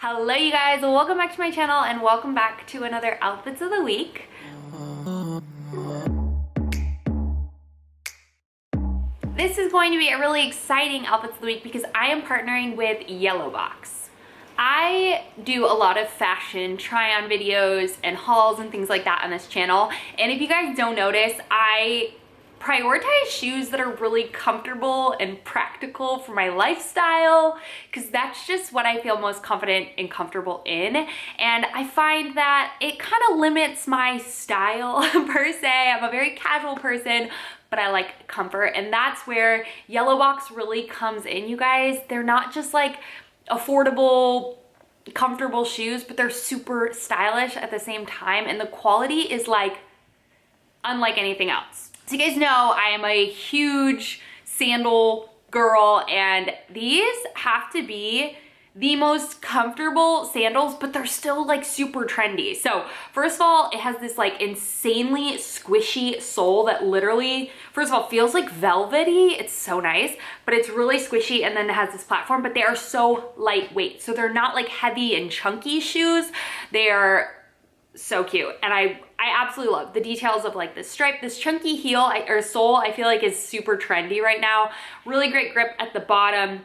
Hello you guys, welcome back to my channel and welcome back to another Outfits of the Week. This is going to be a really exciting Outfits of the Week because I am partnering with Yellowbox. I do a lot of fashion try-on videos and hauls and things like that on this channel, and if you guys don't notice, I prioritize shoes that are really comfortable and practical for my lifestyle because that's just what I feel most confident and comfortable in. And I find that it kind of limits my style per se. I'm a very casual person, but I like comfort, and that's where Yellowbox really comes in, you guys. They're not just like affordable, comfortable shoes, but they're super stylish at the same time, and the quality is like unlike anything else. So you guys know I am a huge sandal girl, and these have to be the most comfortable sandals, but they're still like super trendy. So first of all, it has this like insanely squishy sole that literally, first of all, feels like velvety. It's so nice, but it's really squishy, and then it has this platform, but they are so lightweight. So they're not like heavy and chunky shoes. They are so cute, and I absolutely love the details of like this stripe, this chunky heel or sole. I feel like is super trendy right now. Really great grip at the bottom.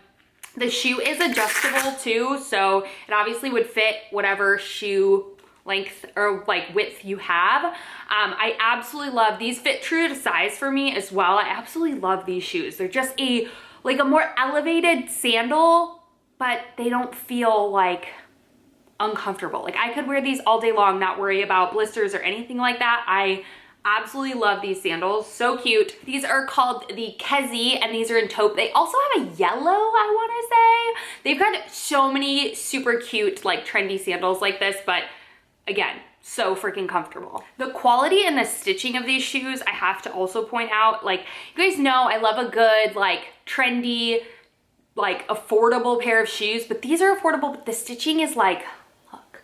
The shoe is adjustable too, so it obviously would fit whatever shoe length or like width you have. I absolutely love these. Fit true to size for me as well. I absolutely love these shoes. They're just a more elevated sandal, but they don't feel like uncomfortable. Like I could wear these all day long, not worry about blisters or anything like that. I absolutely love these sandals. So cute. These are called the Kezzi, and these are in taupe. They also have a yellow, I want to say. They've got so many super cute, like trendy sandals like this, but again, so freaking comfortable. The quality and the stitching of these shoes, I have to also point out, like you guys know I love a good like trendy, like affordable pair of shoes, but these are affordable, but the stitching is like, look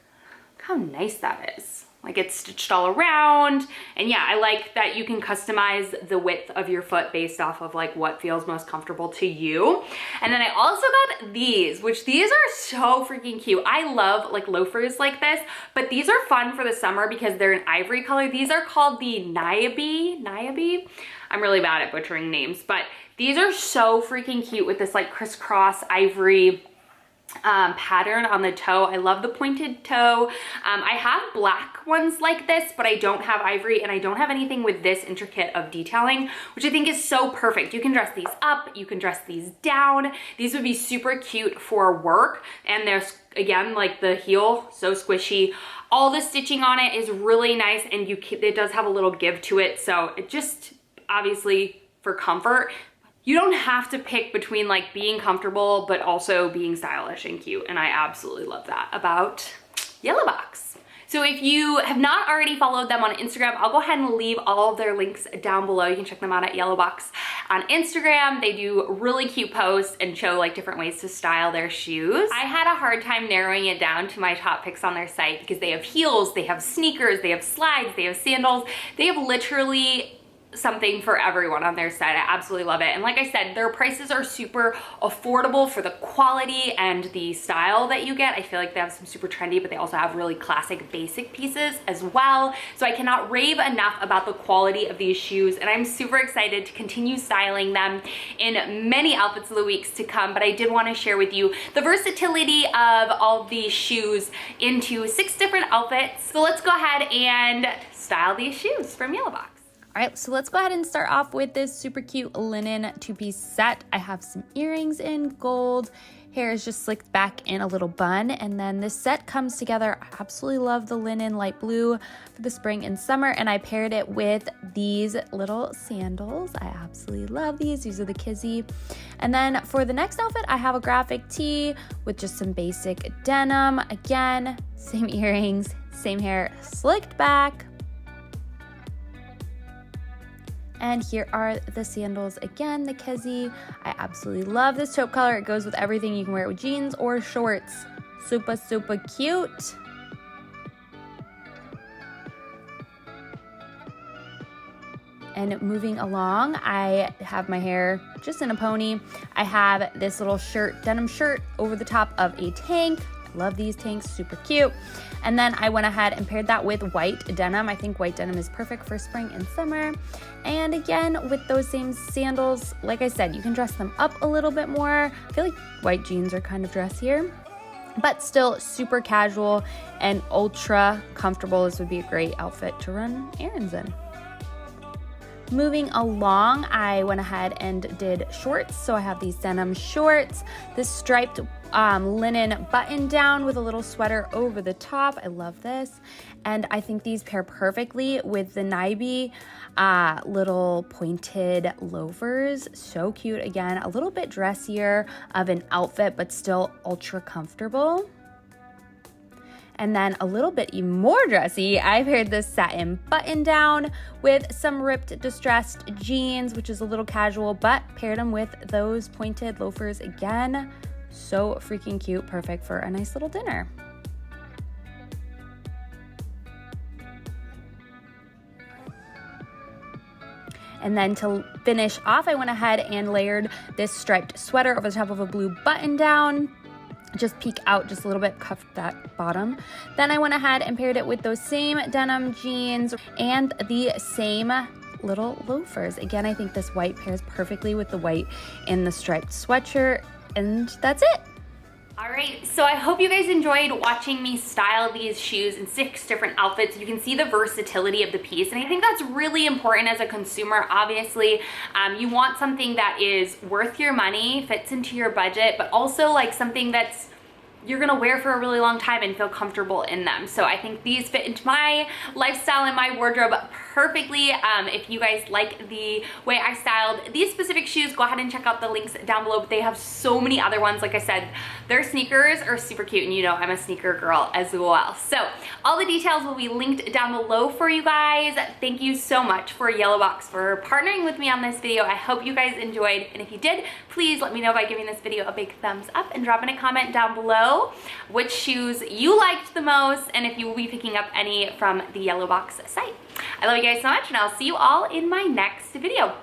how nice that is. Like it's stitched all around, and yeah, I like that you can customize the width of your foot based off of like what feels most comfortable to you. And then I also got these, which these are so freaking cute. I love like loafers like this, but these are fun for the summer because they're an ivory color. These are called the Niabee. I'm really bad at butchering names, but these are so freaking cute with this like crisscross ivory pattern on the toe. I love the pointed toe. I have black ones like this, but I don't have ivory, and I don't have anything with this intricate of detailing, which I think is so perfect. You can dress these up, you can dress these down. These would be super cute for work, and there's again like the heel, so squishy. All the stitching on it is really nice, and it does have a little give to it, so it just obviously for comfort. You don't have to pick between like being comfortable but also being stylish and cute, and I absolutely love that about Yellowbox. So if you have not already followed them on Instagram, I'll go ahead and leave all of their links down below. You can check them out at Yellowbox on Instagram. They do really cute posts and show like different ways to style their shoes. I had a hard time narrowing it down to my top picks on their site because they have heels, they have sneakers, they have slides, they have sandals. They have literally something for everyone on their site. I absolutely love it. And like I said, their prices are super affordable for the quality and the style that you get. I feel like they have some super trendy, but they also have really classic basic pieces as well. So I cannot rave enough about the quality of these shoes, and I'm super excited to continue styling them in many outfits of the weeks to come. But I did want to share with you the versatility of all of these shoes into 6 different outfits. So let's go ahead and style these shoes from Yellowbox. All right, so let's go ahead and start off with this super cute linen 2-piece set. I have some earrings in gold. Hair is just slicked back in a little bun. And then this set comes together. I absolutely love the linen light blue for the spring and summer. And I paired it with these little sandals. I absolutely love these. These are the Kezzi. And then for the next outfit, I have a graphic tee with just some basic denim. Again, same earrings, same hair, slicked back. And here are the sandals again, the Kezzi. I absolutely love this taupe color. It goes with everything. You can wear it with jeans or shorts. Super, super cute. And moving along, I have my hair just in a pony. I have this little shirt, denim shirt over the top of a tank. Love these tanks, super cute. And then I went ahead and paired that with white denim. I think white denim is perfect for spring and summer. And again, with those same sandals, like I said, you can dress them up a little bit more. I feel like white jeans are kind of dressier, but still super casual and ultra comfortable. This would be a great outfit to run errands in. Moving along, I went ahead and did shorts. So I have these denim shorts, this striped linen button down with a little sweater over the top. I love this. And I think these pair perfectly with the Niabee little pointed loafers. So cute. Again, a little bit dressier of an outfit, but still ultra comfortable. And then a little bit even more dressy, I paired this satin button down with some ripped distressed jeans, which is a little casual, but paired them with those pointed loafers again. So freaking cute, perfect for a nice little dinner. And then to finish off, I went ahead and layered this striped sweater over the top of a blue button down. Just peek out just a little bit, cuffed that bottom. Then I went ahead and paired it with those same denim jeans and the same little loafers. Again, I think this white pairs perfectly with the white and the striped sweatshirt, and that's it. All right, so I hope you guys enjoyed watching me style these shoes in 6 different outfits. You can see the versatility of the piece, and I think that's really important as a consumer. Obviously, you want something that is worth your money, fits into your budget, but also like something that's you're gonna wear for a really long time and feel comfortable in them. So I think these fit into my lifestyle and my wardrobe perfectly. If you guys like the way I styled these specific shoes, go ahead and check out the links down below. But they have so many other ones. Like I said, their sneakers are super cute, and you know I'm a sneaker girl as well. So all the details will be linked down below for you guys. Thank you so much for Yellowbox for partnering with me on this video. I hope you guys enjoyed, and if you did, please let me know by giving this video a big thumbs up and dropping a comment down below which shoes you liked the most and if you will be picking up any from the Yellowbox site. I love you guys so much, and I'll see you all in my next video.